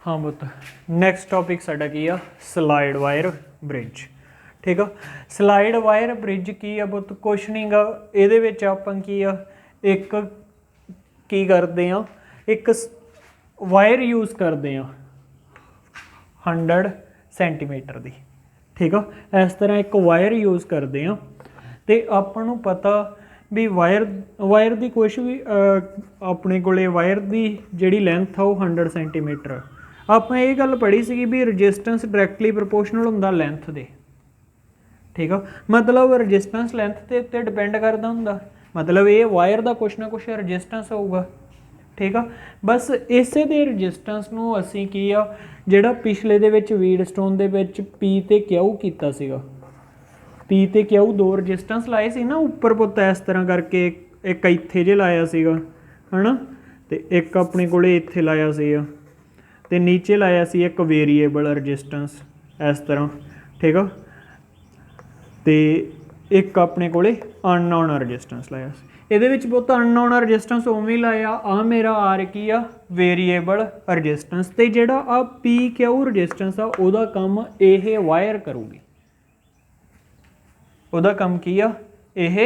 हाँ पुत next topic साडा की आ स्लाइड वायर ब्रिज। ठीक है, स्लाइड वायर ब्रिज की आ पुत कुछ नहीं गा, इहदे विच आपां की आ एक की करते हैं, एक वायर यूज़ करते हैं 100 सेंटीमीटर की। ठीक है, इस तरह एक वायर यूज़ करते हैं तो आपां नूं पता भी वायर की कुछ भी अपने कोले वायर की जिहड़ी लेंथ आ वो 100 सेंटीमीटर। आपां ये गल पढ़ी सी भी रजिस्टेंस डायरैक्टली प्रोपोर्शनल हुंदा लेंथ दे। ठीक है, मतलब रजिस्टेंस लेंथ के उत्ते डिपेंड करता हुंदा, मतलब ये वायर का कुछ ना कुछ रजिस्टेंस होगा। ठीक है, बस इसे दे रजिस्टेंस नूं असीं की आ जिहड़ा पिछले दे विच वीडस्टोन दे विच पी ते क्यू कीता सीगा, पी ते क्यू दो रजिस्टेंस लाए सी ना उपर पुत इस तरह करके एक इत्थे जे लाया सीगा है ना, ते एक अपने कोले इत्थे लाया सीगा ते नीचे लाया सी एक वेरीएबल रजिस्टेंस इस तरह। ठीक है, तो एक अपने कोले अननोन रजिस्टेंस लाया सी, ਇਹਦੇ ਵਿੱਚ ਬਹੁਤ ਅਨਨੋਨ ਰਜਿਸਟੈਂਸ ਉਵੇਂ ਲਾਇਆ ਆ ਮੇਰਾ ਆਰ ਕੀ ਆ ਵੇਰੀਏਬਲ ਰਜਿਸਟੈਂਸ ਤੇ ਜਿਹੜਾ ਆ ਪੀ ਕਿਊ ਰਜਿਸਟੈਂਸ ਆ ਉਹਦਾ ਕੰਮ ਇਹ ਵਾਇਰ ਕਰੂਗੀ, ਉਹਦਾ ਕੰਮ ਕੀ ਆ ਇਹ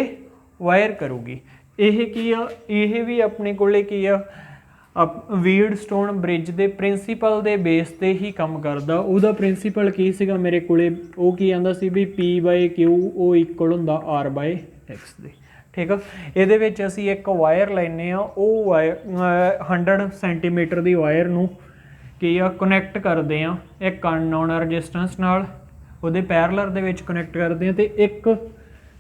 ਵਾਇਰ ਕਰੂਗੀ। ਇਹ ਕੀ ਆ ਇਹ ਵੀ ਆਪਣੇ ਕੋਲੇ ਕੀ ਆ ਵੀਡਸਟੋਨ ਬ੍ਰਿਜ ਦੇ ਪ੍ਰਿੰਸੀਪਲ ਦੇ ਬੇਸ ਤੇ ਹੀ ਕੰਮ ਕਰਦਾ। ਉਹਦਾ ਪ੍ਰਿੰਸੀਪਲ ਕੀ ਸੀਗਾ ਮੇਰੇ ਕੋਲੇ, ਉਹ ਕੀ ਆਂਦਾ ਸੀ ਵੀ ਪੀ ਬਾਏ ਕਿਊ ਉਹ ਇਕੁਅਲ ਹੁੰਦਾ ਆਰ ਬਾਏ ਐਕਸ ਦੇ। ठीक है, ये असी एक वायर लैने वायर 100 सेंटीमीटर की वायर नूं की कनैक्ट करते हैं एक अननोन रजिस्टेंस नाल, उहदे पैरलर दे विच कनैक्ट करते हैं, तो एक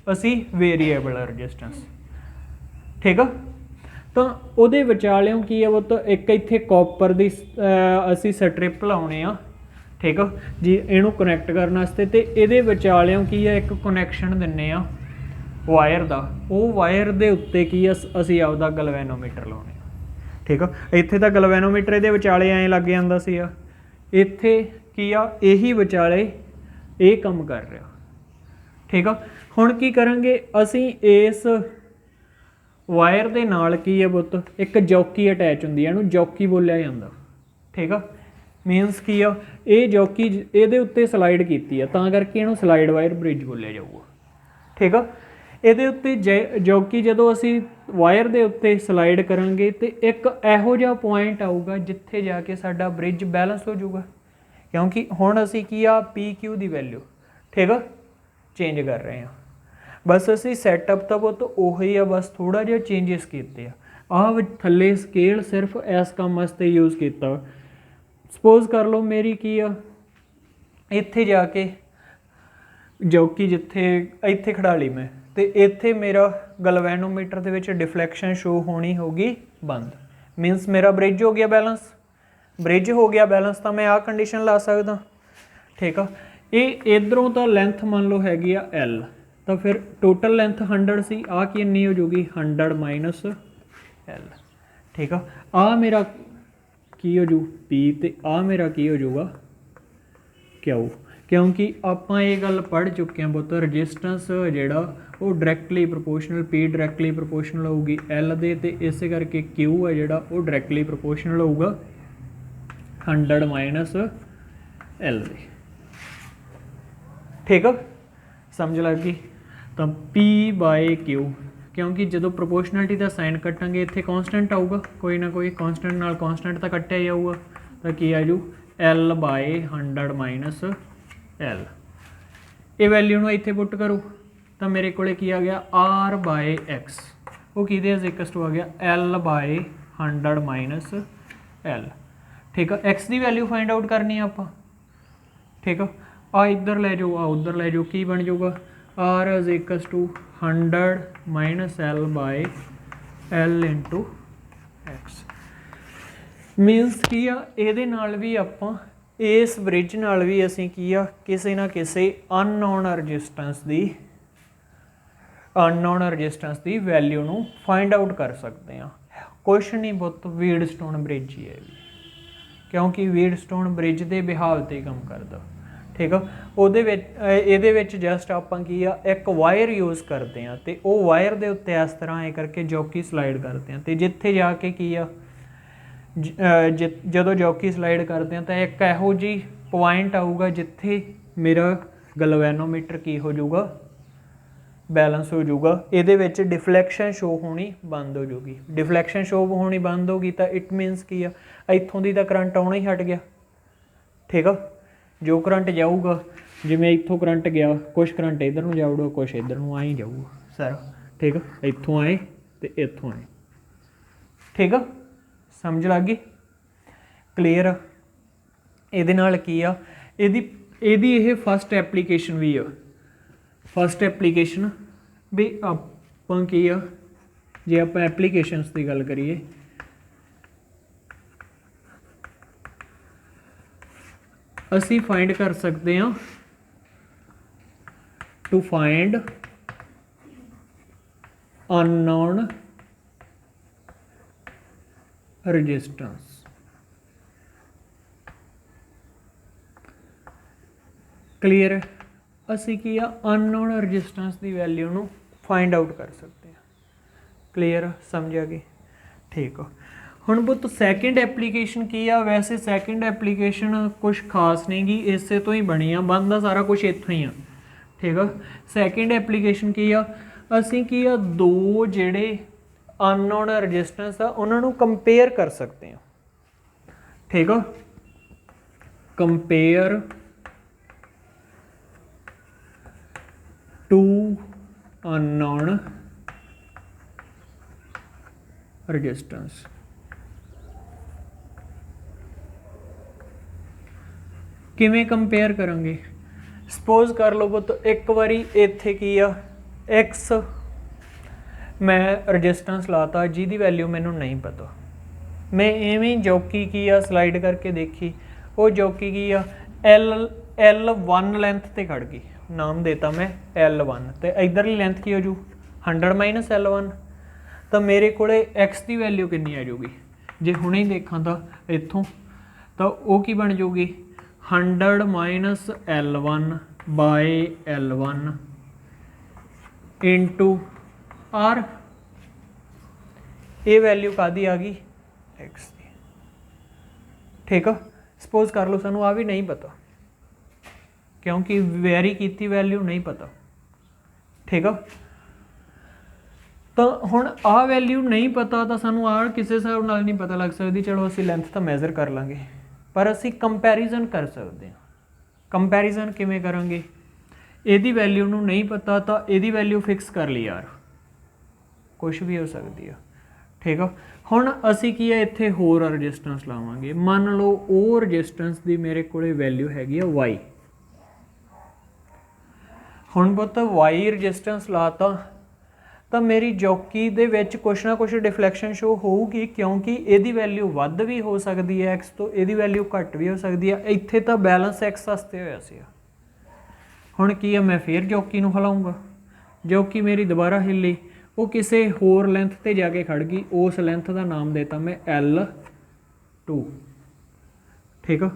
असी वेरीएबल रजिस्टेंस। ठीक है, तो उहदे विचालियों की है वो तो एक इत्थे कॉपर की असी स्ट्रिप लाउने आ। ठीक है जी, इहनूं कनैक्ट करने वास्ते, तो इहदे विचालियों की है एक कनैक्शन दिंने आ वायर का, वो वायर के उत्ते की असी आपदा गलवैनोमीटर लाने। ठीक है, इत्थे तो गलवैनोमीटर ये विचाले ऐ लग जाता सी, इत्थे की आ यही विचाले ये काम कर रहा। ठीक है, हुण की करांगे असी इस वायर के नाल की है बुत एक जौकी अटैच हुंदी है, इहनूं जौकी बोलिया जांदा। ठीक है, मीनस की आ ये जौकी इहदे उत्ते स्लाइड कीती है तां करके इहनूं स्लाइड वायर ब्रिज बोलिया जाऊगा। ठीक है, ਇਹਦੇ ਉੱਤੇ ਜੌਕੀ ਜਦੋਂ ਅਸੀਂ ਵਾਇਰ ਦੇ ਉੱਤੇ ਸਲਾਈਡ ਕਰਾਂਗੇ ਤੇ ਇੱਕ ਇਹੋ ਜਿਹਾ ਪੁਆਇੰਟ ਆਊਗਾ ਜਿੱਥੇ ਜਾ ਕੇ ਸਾਡਾ ਬ੍ਰਿਜ ਬੈਲੈਂਸ ਹੋ ਜਾਊਗਾ, ਕਿਉਂਕਿ ਹੁਣ ਅਸੀਂ ਕੀ ਆ ਪੀ ਕਿਊ ਦੀ ਵੈਲਿਊ ਠੀਕ ਆ ਚੇਂਜ ਕਰ ਰਹੇ ਹਾਂ। ਬਸ ਅਸੀਂ ਸੈਟਅਪ ਤਾਂ ਬਹੁਤ ਉਹੀ ਆ, ਬਸ ਥੋੜਾ ਜਿਹਾ ਚੇਂਜਸ ਕੀਤੇ ਆ। ਆਹ ਥੱਲੇ ਸਕੇਲ ਸਿਰਫ ਇਸ ਕੰਮ ਵਾਸਤੇ ਯੂਜ਼ ਕੀਤਾ। ਸਪੋਜ਼ ਕਰ ਲਓ ਮੇਰੀ ਕੀ ਆ ਇੱਥੇ ਜਾ ਕੇ ਜੌਕੀ ਜਿੱਥੇ ਇੱਥੇ ਖੜਾ ਲਈ ਮੈਂ, तो इत्थे मेरा गलवैनोमीटर दे विच डिफ्लैक्शन शो होनी होगी बंद, मीनस मेरा ब्रिज हो गया बैलेंस। ब्रिज हो गया बैलेंस तो मैं आ कंडीशन ला सकदा। ठीक है, ये इधरों तो लेंथ मान लो हैगी आ एल, तो फिर टोटल लेंथ 100 सी, आ कितनी हो जाऊगी 100 माइनस एल। ठीक है, आ मेरा की हो जू पी, तो आ मेरा की हो जाऊगा क्यू, क्योंकि आपां ये गल पढ़ चुके हैं बहुत रजिस्टेंस जिहड़ा वो directly proportional P directly proportional होगी एल दे, ते इस करके क्यू है जिहड़ा वो डायरैक्टली प्रोपोर्शनल होगा 100 माइनस एल दे। ठीक है, समझ लग गई। तो पी बाय क्यू, क्योंकि जो प्रोपोर्शनलिटी का साइन कटांगे इत्थे कॉन्सटेंट आऊगा, कोई ना कोई कॉन्सटेंट नाल कॉन्सटेंट तो कट्टिया जाऊगा, तो की आ जू एल बाय 100 माइनस एल। ये वैल्यू नूं इत्थे पुट करो तो मेरे को की आ गया आर बाय एक्स, वो कि इक्वल्स टू आ गया एल बाय 100 माइनस एल। ठीक है, एक्स की वैल्यू फाइंड आउट करनी है आप। ठीक है, आ इधर ले जाओ, आ उधर ले जाओ, की बन जाऊगा R is equals to 100 minus L by L into X. मीनस की आ इहदे नाल भी आपां इस ब्रिज नाल भी असीं की आ किसी ना किसी अननोन रजिस्टेंस की वैल्यू नूं फाइंड आउट कर सकते हैं। कुछ नहीं बहुत वीडस्टोन ब्रिज ही है, क्योंकि वीडस्टोन ब्रिज के बिहाव ते काम करता। ठीक है, ਉਹਦੇ ਵਿੱਚ जस्ट आपां की आ एक वायर यूज़ करते हैं, तो वो वायर के उत्ते इस तरह करके जौकी स्लाइड करते हैं, तो जिथे जाके की आ ਜਦੋਂ ਜੌਕੀ ਸਲਾਈਡ ਕਰਦੇ ਹਾਂ ਤਾਂ ਇੱਕ ਇਹੋ ਜਿਹੀ ਪੁਆਇੰਟ ਆਊਗਾ ਜਿੱਥੇ ਮੇਰਾ ਗਲਵੈਨੋਮੀਟਰ ਕੀ ਹੋ ਜਾਊਗਾ, बैलेंस हो जाऊगा। ये डिफलैक्शन शो होनी बंद हो जाऊगी। डिफलैक्शन शो होनी बंद होगी तो इट मीनस की आ इत्थों दी तां करंट आना ही हट गया। ठीक है, जो करंट जाऊगा जिवें इत्थों करंट गया, कुछ करंट इधर नूं जाऊगा, कुछ इधर नूं आई जाऊगा सारा। ठीक है, इत्थों आए तो इत्थों आए। ठीक है, समझ लग गई, क्लीयर। इहदे नाल की आ, इहदी इह फस्ट एप्लीकेशन भी आ। फस्ट एप्लीकेशन भी आपां की आ, जे आपां एप्लीकेशनस की गल करिए असी फाइंड कर सकते हैं to find unknown resistance. Clear है, असी की अननोन रजिस्टेंस की वैल्यू नू फाइंड आउट कर सकते हैं। क्लीयर, समझ आ गई। ठीक है, हुण पुत सैकेंड एप्लीकेशन की आ। वैसे सैकेंड एप्लीकेशन कुछ खास नहीं गी, इसे तो ही बनी आ, बनता सारा कुछ इत्थों ही आ। ठीक है, सैकेंड एप्लीकेशन की आ, असी की आ दो जिहड़े अननोन रजिस्टेंस आ उन्हां नू कंपेयर कर सकते हैं। ठीक है, कंपेयर टू अननोन रजिस्टेंस। किवें कंपेयर करेंगे? सपोज कर लो तो एक बारी इत्थे की आ एक्स मैं रजिस्टेंस लाता जिहदी वैल्यू मैनू नहीं पता, मैं इवें जौकी की आ स्लाइड करके देखी, वो जौकी की आ L1 लेंथ ते खड़ गई, नाम देता मैं L1, तो इधरली लेंथ की हो जू 100 माइनस L1, तो मेरे को एक्स की वैल्यू कितनी आ जाऊगी? जे हुणे ही देखा तो इत्थों तो वो की बन जाऊगी 100 minus L1 by L1 into R. ये वैल्यू कादी आ गई? एक्स की। ठीक है, सपोज कर लो सानू आ भी नहीं पता क्योंकि वेरी की वैल्यू नहीं पता। ठीक है, तो हुण आ वैल्यू नहीं पता तो सानू आ किसी हिसाब नाल नहीं पता लग सकती। चलो असी लेंथ तो मैजर कर लांगे, पर असी कंपैरिजन कर सकते हैं। कंपैरिजन किवें करांगे? इहदी वैल्यू नू नहीं पता तो इहदी वैल्यू फिक्स कर ली यार, कुछ भी हो सकती है। ठीक है, हुण असी की है इत्थे होर रजिस्टेंस लावांगे। मान लो वो रजिस्टेंस की मेरे को वैल्यू हैगी आ वाई। हुण पुत वाई रजिस्टेंस लाता तो मेरी जौकी दे विच कुछ ना कुछ डिफलैक्शन शो होगी, क्योंकि इहदी वैल्यू वध भी हो सकती है एक्स तो, इहदी वैल्यू घट भी हो सकती है। इत्थे तो बैलेंस एक्स वास्ते होया सी। हुण की है, मैं फिर जौकी नूं हिलाऊंगा, जौकी मेरी दोबारा हिली, वो किसी होर लेंथ ते जाके खड़ गई, उस लेंथ का नाम देता मैं L2। ठीक है,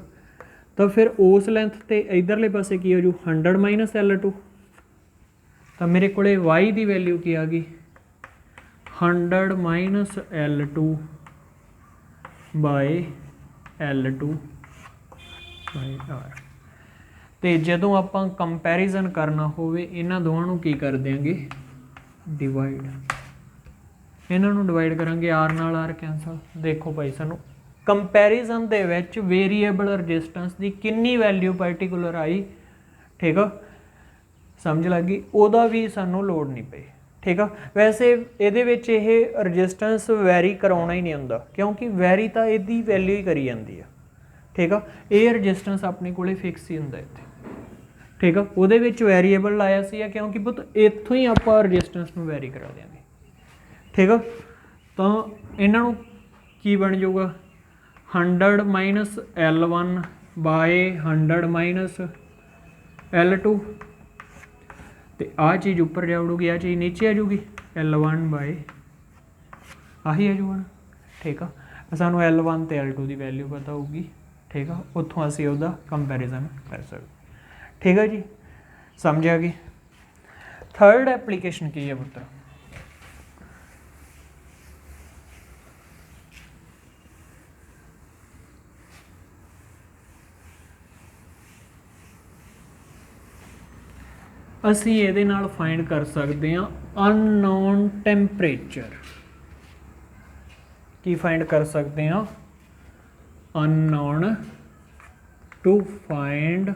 तो फिर उस लेंथ ते इधरले पासे की हो जू 100 माइनस L2, तो मेरे को वाई की वैल्यू की आ गई 100 minus L2 bye L2 bye are. तो जदों आप कंपैरिजन करना होवे इन्हां दोवां नूं की कर देंगे? डिवाइड। इन्हां नूं डिवाइड करांगे आर नाल, आर कैंसल। देखो भाई सानू कंपैरिजन दे विच वेरीएबल रजिस्टेंस की कितनी वैल्यू पर्टिकुलर आई। ठीक है, समझ लग गई, उहदा भी सानू लोड़ नहीं पई। ठीक है, वैसे ये रजिस्टेंस वैरी कराउणा ही नहीं हुंदा, क्योंकि वैरी तो इहदी वैल्यू ही करी जाती है। ठीक है, ये रजिस्टेंस अपने को फिक्स ही हुंदा इत्थे। ठीक है, उहदे विच वैरीएबल लाया सी, क्योंकि पुत इत्थों ही आप रजिस्टेंस नूं वैरी करा देंगे। ठीक है, तो इन्हां नूं की बन जाऊगा 100 minus L1 bye 100 minus L2, तो आ चीज़ उपर जाऊगी, आ चीज़ नीचे आ जाऊगी, L1 बाय आही आ जाऊगा। ठीक है, सानू L1 तो L2 की वैल्यू पता होगी। ठीक है, उत्थों असी उसका कंपैरिजन कर सकते। ठीक है जी, समझ आ गई। थर्ड एप्लीकेशन की है पुत्र? ਅਸੀਂ ਇਹਦੇ ਨਾਲ ਫਾइंड ਕਰ ਸਕਦੇ ਹਾਂ ਅਨਨੋਨ ਟੈਂਪਰੇਚਰ। ਕੀ ਫਾइंड ਕਰ ਸਕਦੇ ਹਾਂ? Unknown to find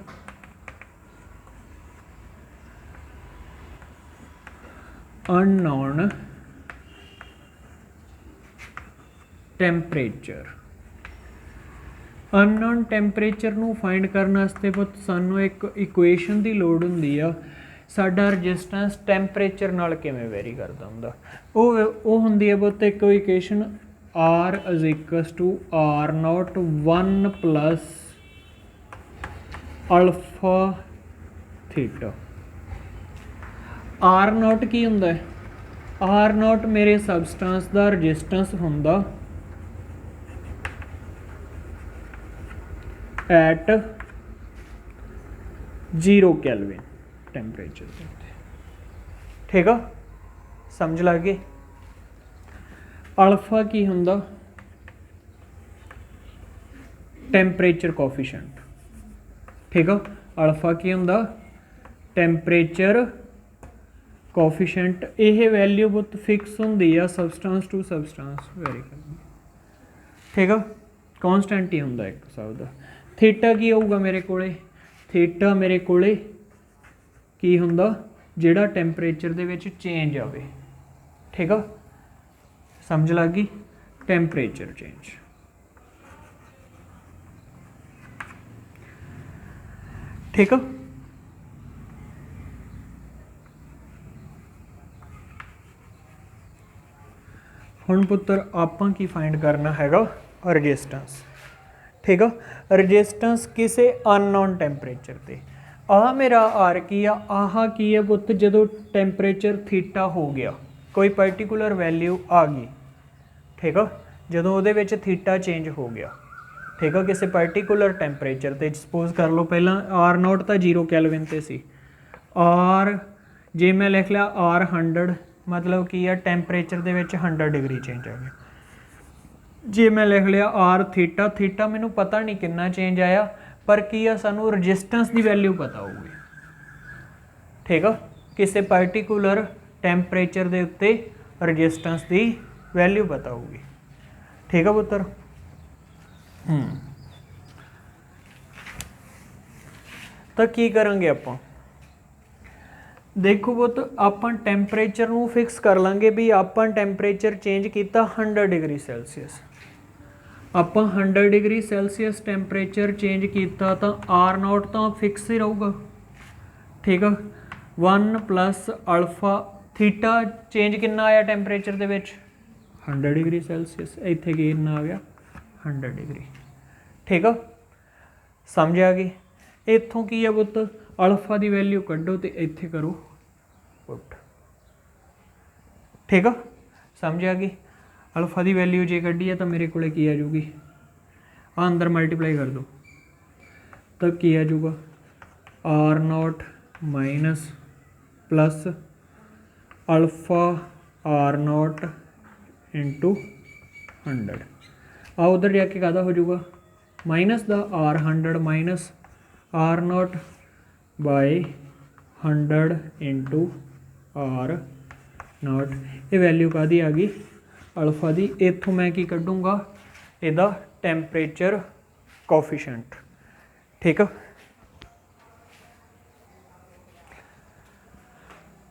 unknown temperature. Unknown temperature ਨੂੰ ਫਾइंड ਕਰਨ ਵਾਸਤੇ ਪੁੱਤ ਸਾਨੂੰ ਇੱਕ ਇਕੁਏਸ਼ਨ ਦੀ ਲੋੜ ਹੁੰਦੀ ਆ। ਸਾਡਾ ਰਜਿਸਟੈਂਸ ਟੈਂਪਰੇਚਰ ਨਾਲ ਕਿਵੇਂ ਵੈਰੀ ਕਰਦਾ ਹੁੰਦਾ, ਉਹ ਹੁੰਦੀ ਹੈ ਪੁੱਤ ਇੱਕ equation R is equals to R naught 1 plus alpha theta। R naught ਕੀ ਹੁੰਦਾ ਹੈ? R naught ਮੇਰੇ ਸਬਸਟੈਂਸ ਦਾ ਰਜਿਸਟੈਂਸ ਹੁੰਦਾ at 0 Kelvin ਟੈਂਪਰੇਚਰ ਦੇ ਉੱਤੇ। ਠੀਕ ਆ, ਸਮਝ ਲੱਗ ਗਈ? ਅਲਫਾ ਕੀ ਹੁੰਦਾ? Temperature coefficient. ਠੀਕ ਆ, ਅਲਫਾ ਕੀ ਹੁੰਦਾ? Temperature coefficient. ਇਹ ਵੈਲਿਊ ਬਹੁਤ ਫਿਕਸ ਹੁੰਦੀ ਆ ਸਬਸਟੈਂਸ ਟੂ ਸਬਸਟੈਂਸ ਵੈਰੀ ਕਰਨੀ। ਠੀਕ ਆ, ਕੌਨਸਟੈਂਟ ਹੀ ਹੁੰਦਾ ਇੱਕ ਹਿਸਾਬ ਦਾ। ਥੀਟਾ ਕੀ ਹੋਊਗਾ ਮੇਰੇ ਕੋਲੇ? ਥੀਟਾ ਮੇਰੇ ਕੋਲੇ ਕੀ ਹੁੰਦਾ? ਜਿਹੜਾ ਟੈਂਪਰੇਚਰ ਦੇ ਵਿੱਚ ਚੇਂਜ ਆਵੇ। ਠੀਕ ਆ, ਸਮਝ ਲੱਗ ਗਈ? Temperature change. ਠੀਕ ਆ, ਹੁਣ ਪੁੱਤਰ ਆਪਾਂ ਕੀ ਫਾइंड ਕਰਨਾ ਹੈਗਾ? ਰਜਿਸਟੈਂਸ। ठीक है, रजिस्टेंस किसी अननोन टैंपरेचर ते। आ मेरा आर की आ, आह की है पुत जो टैंपरेचर थीटा हो गया, कोई पर्टिकुलर वैल्यू आ गई। ठीक है, जो वो थीटा चेंज हो गया। ठीक है, किसी पर्टिकुलर टैंपरेचर ते सपोज कर लो पहला R नॉट तो 0 कैलविन ते सी। R जे मैं लिख लिया R 100 मतलब की है टैंपरेचर के 100 डिग्री चेंज आ गया। जे मैं लिख लिया R थीटा, थीटा मैनू पता नहीं कितना चेंज आया, पर की आ सानू रजिस्टेंस की वैल्यू पता होगी। ठीक है, किसी पर्टिकुलर टैंपरेचर के उत्ते रजिस्टेंस की वैल्यू पता होगी। ठीक है पुत्र। तो की करांगे आपां? देखो पुत आपां टैंपरेचर नू फिक्स कर लांगे भी आपां टैंपरेचर चेंज किया 100 डिग्री सैल्सीयस। ਆਪਾਂ 100 डिग्री सैल्सीयस टैंपरेचर चेंज किया तो R नॉट तो फिक्स ही रहूगा। ठीक है, 1 प्लस अल्फा थीटा चेंज कितना आया टैंपरेचर के 100 डिग्री सैल्सीयस। इत्थे कितना आ गया? 100 डिग्री। ठीक है, समझ आ गई? इत्थों की है पुत अल्फा की वैल्यू कड्डो तो इत्थे करो पुट। ठीक है, समझ आ गई? अल्फा की वैल्यू जे कड्डी है तो मेरे को की आ जाऊगी, अंदर मल्टीप्लाई कर दो तो की आ जाऊगा R nought minus plus alpha R nought into 100। आ उधर जाके कादा हो जाऊगा minus the R 100 minus R nought by 100 into R nought. ये वैल्यू कादी आ गई? अल्फा दी। इत्थों मैं की कड्डूंगा इहदा टैंपरेचर कोफिशिएंट। ठीक है,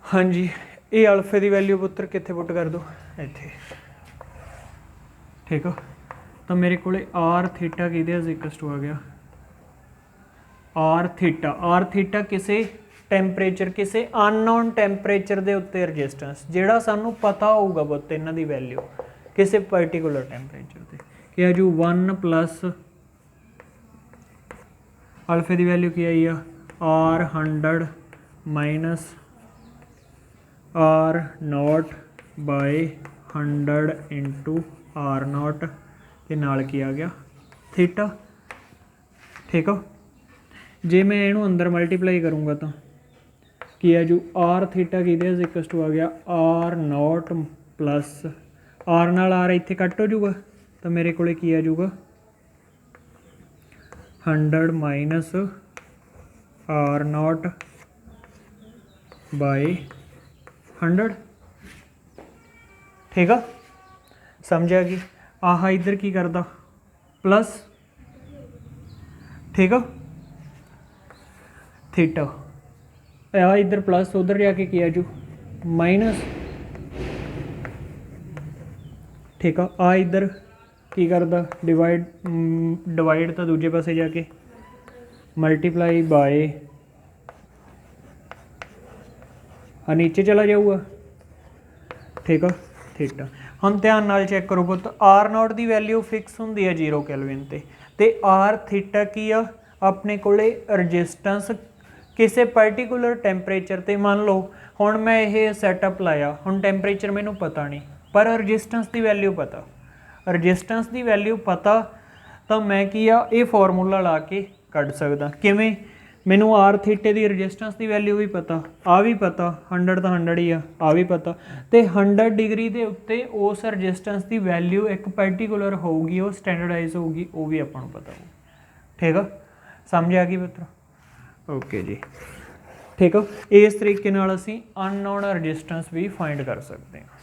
हाँ जी। ये अल्फे की वैल्यू पुत्र कित्थे पुट कर दो इत्थे। ठीक है, तो मेरे को R थीटा की इक्वल्स टू आ गया R थीटा। R थीटा किसी टैंपरेचर किसी अननोन टैंपरेचर के उत्ते रजिस्टेंस जिहड़ा सानू पता होगा पुत इन्हां दी वैल्यू किसी पर्टिकुलर टैंपरेचर ते कि आ जू 1 प्लस अल्फे की वैल्यू की आई R 100 minus R nought by 100 into R nought के नाल की आ गया थीटा। ठीक है, जे मैं इनू अंदर मल्टीप्लाई करूँगा तो की है जो R थीटा की इक्वल्स टू आ गया R नॉट प्लस R नाल R इत्थे कट हो जाऊगा तो मेरे को की आ जाऊगा 100 माइनस R नॉट बाय 100। ठीक है, समझ आ गई। आह इधर की करदा प्लस, ठीक है, थीटा, आ इधर प्लस उधर जाके किया जो माइनस, ठीक है, आ इधर की करदा डिवाइड, डिवाइड तो दूजे पासे जाके मल्टीप्लाई बाय, आ नीचे चला जाऊगा, ठीक है, थीटा। हम ध्यान नाल चैक करो पुत, आर नॉट की वैल्यू फिक्स होंगी है 0 कैलविन ते आर थीटा की आ अपने कोले रजिस्टेंस किसी पर्टिकुलर टैंपरेचर ते मान लो हुण मैं ये सैटअप लाया, हुण टैंपरेचर मैनू पता नहीं पर रजिस्टेंस की वैल्यू पता, रजिस्टेंस की वैल्यू पता तो मैं की आ ये फॉर्मूला ला के कढ़ सकदा। किवें, मैनू आर थीटे की रजिस्टेंस की वैल्यू भी पता, आ भी पता, 100 तो 100 ही आ भी पता, तो 100 डिग्री के उत्ते उस रजिस्टेंस की वैल्यू एक पर्टिकुलर होगी, वो स्टैंडर्डाइज होगी, वो भी आपां नूं पता हो। ठीक है, समझ आ गई पुत्रो? ओके जी, ठीक है। इस तरीके नाल असीं अननोन रजिस्टेंस भी फाइंड कर सकते हैं।